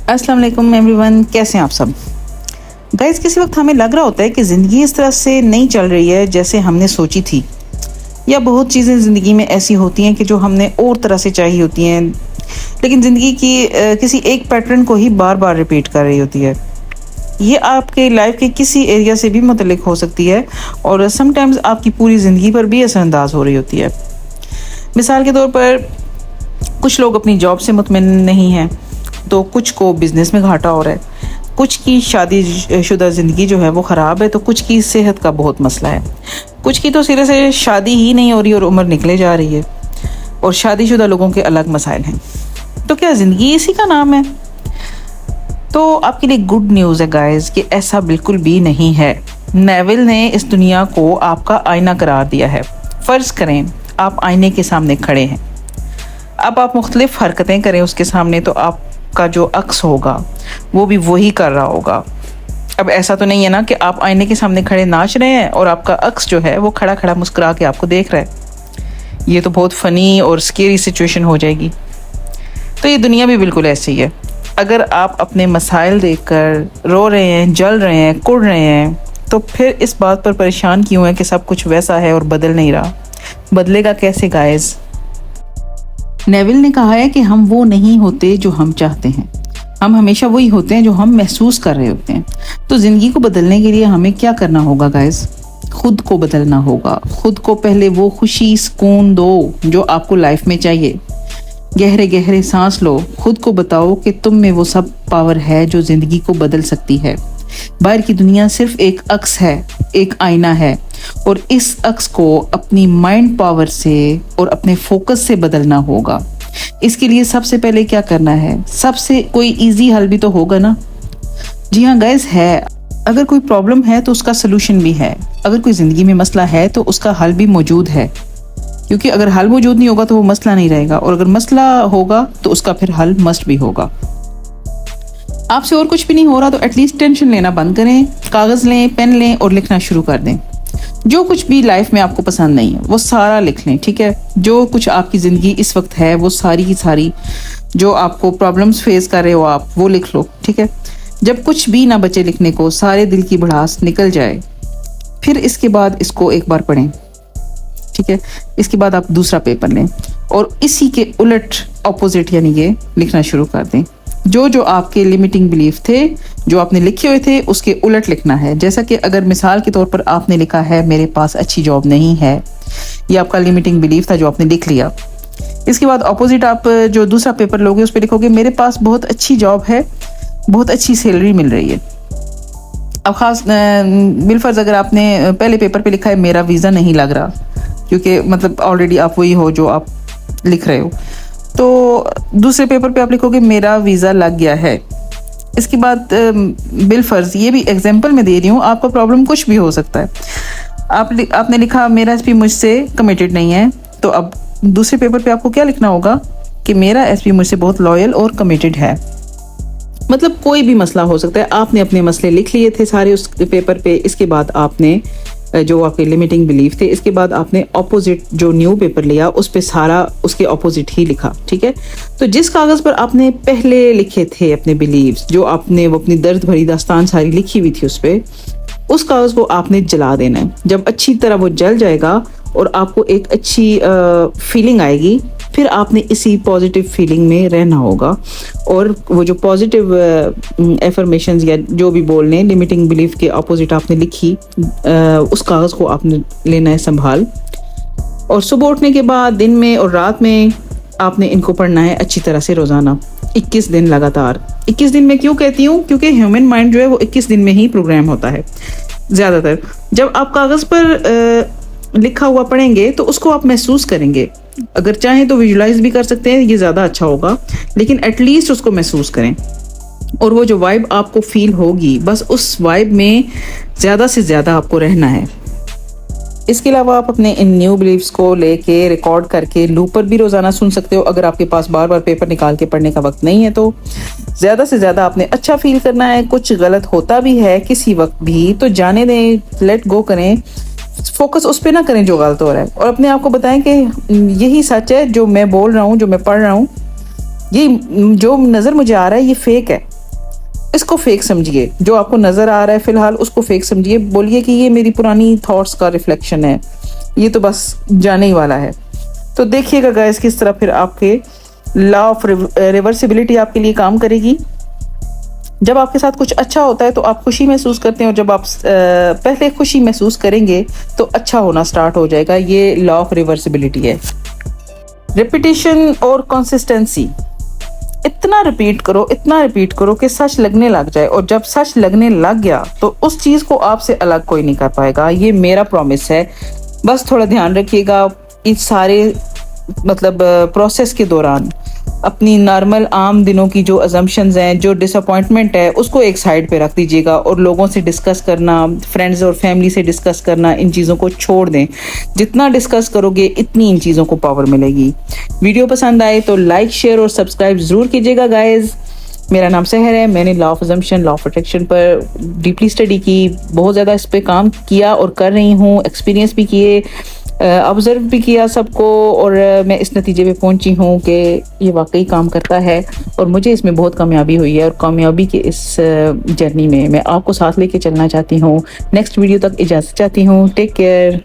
अस्सलाम वालेकुम एवरीवन, कैसे हैं आप सब। गाइस, किसी वक्त हमें लग रहा होता है कि ज़िंदगी इस तरह से नहीं चल रही है जैसे हमने सोची थी, या बहुत चीज़ें ज़िंदगी में ऐसी होती हैं कि जो हमने और तरह से चाहिए होती हैं, लेकिन ज़िंदगी की किसी एक पैटर्न को ही बार बार रिपीट कर रही होती है। ये आपके लाइफ के किसी एरिया से भी मुतल्लिक हो सकती है और समटाइम्स आपकी पूरी ज़िंदगी पर भी असरअंदाज हो रही होती है। मिसाल के तौर पर कुछ लोग अपनी जॉब से मुतमईन नहीं हैं, तो कुछ को बिज़नेस में घाटा हो रहा है, कुछ की शादीशुदा ज़िंदगी जो है वो ख़राब है, तो कुछ की सेहत का बहुत मसला है, कुछ की तो सिरे से शादी ही नहीं हो रही और उम्र निकले जा रही है, और शादीशुदा लोगों के अलग मसाइल हैं। तो क्या ज़िंदगी इसी का नाम है? तो आपके लिए गुड न्यूज़ है गाइस कि ऐसा बिल्कुल भी नहीं है। नेविल ने इस दुनिया को आपका आईना करार दिया है। फ़र्ज़ करें आप आईने के सामने खड़े हैं, अब आप मुख्तलिफ़ हरकतें करें उसके सामने, तो आपका जो अक्स होगा वो भी वही कर रहा होगा। अब ऐसा तो नहीं है ना कि आप आईने के सामने खड़े नाच रहे हैं और आपका अक्स जो है वो खड़ा खड़ा मुस्कुरा के आपको देख रहा है। ये तो बहुत फ़नी और स्केरी सिचुएशन हो जाएगी। तो ये दुनिया भी बिल्कुल ऐसी ही है। अगर आप अपने मसाइल देखकर रो रहे हैं, जल रहे हैं, कुढ़ रहे हैं, तो फिर इस बात पर परेशान क्यों हैं कि सब कुछ वैसा है और बदल नहीं रहा। बदलेगा कैसे गाइस? नेविल ने कहा है कि हम वो नहीं होते जो हम चाहते हैं, हम हमेशा वही होते हैं जो हम महसूस कर रहे होते हैं। तो ज़िंदगी को बदलने के लिए हमें क्या करना होगा गाइस? खुद को बदलना होगा। खुद को पहले वो खुशी सुकून दो जो आपको लाइफ में चाहिए। गहरे गहरे सांस लो, खुद को बताओ कि तुम में वो सब पावर है जो ज़िंदगी को बदल सकती है। बाहर की दुनिया सिर्फ एक अक्स है, एक आईना है, और इस अक्स को अपनी माइंड पावर से और अपने फोकस से बदलना होगा। इसके लिए सबसे पहले क्या करना है? सबसे कोई इजी हल भी तो होगा ना? जी हाँ गाइस, है। अगर कोई प्रॉब्लम है तो उसका सलूशन भी है। अगर कोई ज़िंदगी में मसला है तो उसका हल भी मौजूद है, क्योंकि अगर हल मौजूद नहीं होगा तो वो मसला नहीं रहेगा, और अगर मसला होगा तो उसका फिर हल मस्ट भी होगा। आपसे और कुछ भी नहीं हो रहा तो एटलीस्ट टेंशन लेना बंद करें, कागज़ लें, पेन लें और लिखना शुरू कर दें। जो कुछ भी लाइफ में आपको पसंद नहीं है वो सारा लिख लें, ठीक है? जो कुछ आपकी ज़िंदगी इस वक्त है वो सारी की सारी जो आपको प्रॉब्लम्स फेस कर रहे हो आप वो लिख लो, ठीक है? जब कुछ भी ना बचे लिखने को, सारे दिल की भड़ास निकल जाए, फिर इसके बाद इसको एक बार पढ़ें, ठीक है? इसके बाद आप दूसरा पेपर लें और इसी के उलट ऑपोजिट यानी ये लिखना शुरू कर दें। जो जो आपके लिमिटिंग बिलीफ थे, जो आपने लिखे हुए थे, उसके उलट लिखना है। जैसा कि अगर मिसाल के तौर पर आपने लिखा है मेरे पास अच्छी जॉब नहीं है, ये आपका लिमिटिंग बिलीफ था जो आपने लिख लिया। इसके बाद ऑपोजिट आप जो दूसरा पेपर लोगे उस पर लिखोगे मेरे पास बहुत अच्छी जॉब है, बहुत अच्छी सैलरी मिल रही है। अब खास बिलफर्ज अगर आपने पहले पेपर पे लिखा है मेरा वीज़ा नहीं लग रहा, क्योंकि मतलब ऑलरेडी आप वही हो जो आप लिख रहे हो, तो दूसरे पेपर पे आप लिखोगे मेरा वीज़ा लग गया है। इसके बाद बिलफर्ज, ये भी एग्जांपल में दे रही हूँ, आपका प्रॉब्लम कुछ भी हो सकता है। आपने लिखा मेरा एसपी मुझसे कमिटेड नहीं है, तो अब दूसरे पेपर पे आपको क्या लिखना होगा कि मेरा एसपी मुझसे बहुत लॉयल और कमिटेड है। मतलब कोई भी मसला हो सकता है। आपने अपने मसले लिख लिए थे सारे उस पेपर पे, इसके बाद आपने जो आपके लिमिटिंग बिलीफ थे, इसके बाद आपने ऑपोजिट जो न्यू पेपर लिया उस पे सारा उसके ऑपोजिट ही लिखा, ठीक है? तो जिस कागज़ पर आपने पहले लिखे थे अपने बिलीव्स, जो आपने वो अपनी दर्द भरी दास्तान सारी लिखी हुई थी उस पे, उस कागज़ को आपने जला देना है। जब अच्छी तरह वो जल जाएगा और आपको एक अच्छी फीलिंग आएगी, फिर आपने इसी पॉजिटिव फीलिंग में रहना होगा, और वो जो पॉजिटिव एफर्मेशंस या जो भी बोल लें लिमिटिंग बिलीफ के ऑपोजिट आपने लिखी, उस कागज़ को आपने लेना है संभाल, और सुबह उठने के बाद दिन में और रात में आपने इनको पढ़ना है अच्छी तरह से रोज़ाना 21 दिन लगातार। 21 दिन में क्यों कहती हूँ? क्योंकि ह्यूमन माइंड जो है वो 21 दिन में ही प्रोग्राम होता है ज़्यादातर। जब आप कागज़ पर लिखा हुआ पढ़ेंगे तो उसको आप महसूस करेंगे। अगर चाहें तो विजुलाइज भी कर सकते हैं, ये ज़्यादा अच्छा होगा, लेकिन एटलीस्ट उसको महसूस करें, और वो जो वाइब आपको फील होगी बस उस वाइब में ज़्यादा से ज़्यादा आपको रहना है। इसके अलावा आप अपने इन न्यू बिलीव्स को लेके रिकॉर्ड करके लूप पर भी रोज़ाना सुन सकते हो। अगर आपके पास बार बार पेपर निकाल के पढ़ने का वक्त नहीं है तो ज़्यादा से ज़्यादा आपने अच्छा फील करना है। कुछ गलत होता भी है किसी वक्त भी तो जाने दें, लेट गो करें, फोकस उस पर ना करें जो गलत हो रहा है, और अपने आप को बताएं कि यही सच है जो मैं बोल रहा हूँ, जो मैं पढ़ रहा हूँ, ये जो नज़र मुझे आ रहा है ये फेक है। इसको फेक समझिए, जो आपको नज़र आ रहा है फिलहाल उसको फेक समझिए, बोलिए कि ये मेरी पुरानी थॉट्स का रिफ्लेक्शन है, ये तो बस जाने ही वाला है। तो देखिएगा गाइस किस तरह फिर आपके लॉ ऑफ रिवर्सिबिलिटी आपके लिए काम करेगी। जब आपके साथ कुछ अच्छा होता है तो आप खुशी महसूस करते हैं, और जब आप पहले खुशी महसूस करेंगे तो अच्छा होना स्टार्ट हो जाएगा। ये लॉ ऑफ रिवर्सिबिलिटी है। रिपीटिशन और कंसिस्टेंसी, इतना रिपीट करो कि सच लगने लग जाए, और जब सच लगने लग गया तो उस चीज़ को आपसे अलग कोई नहीं कर पाएगा। ये मेरा प्रॉमिस है। बस थोड़ा ध्यान रखिएगा इस सारे मतलब प्रोसेस के दौरान अपनी नॉर्मल आम दिनों की जो अजम्पशंस हैं, जो डिसअपॉइंटमेंट है, उसको एक साइड पे रख दीजिएगा और लोगों से डिस्कस करना, फ्रेंड्स और फैमिली से डिस्कस करना, इन चीज़ों को छोड़ दें। जितना डिस्कस करोगे इतनी इन चीज़ों को पावर मिलेगी। वीडियो पसंद आए तो लाइक, शेयर और सब्सक्राइब ज़रूर कीजिएगा गाइज। मेरा नाम सहर है। मैंने law of assumption, law of attraction पर डीपली स्टडी की, बहुत ज़्यादा इस पर काम किया और कर रही हूँ, एक्सपीरियंस भी किए, ऑब्जर्व भी किया सबको, और मैं इस नतीजे पे पहुंची हूँ कि ये वाकई काम करता है और मुझे इसमें बहुत कामयाबी हुई है। और कामयाबी के इस जर्नी में मैं आपको साथ लेके चलना चाहती हूँ। नेक्स्ट वीडियो तक इजाज़त चाहती हूँ। Take care.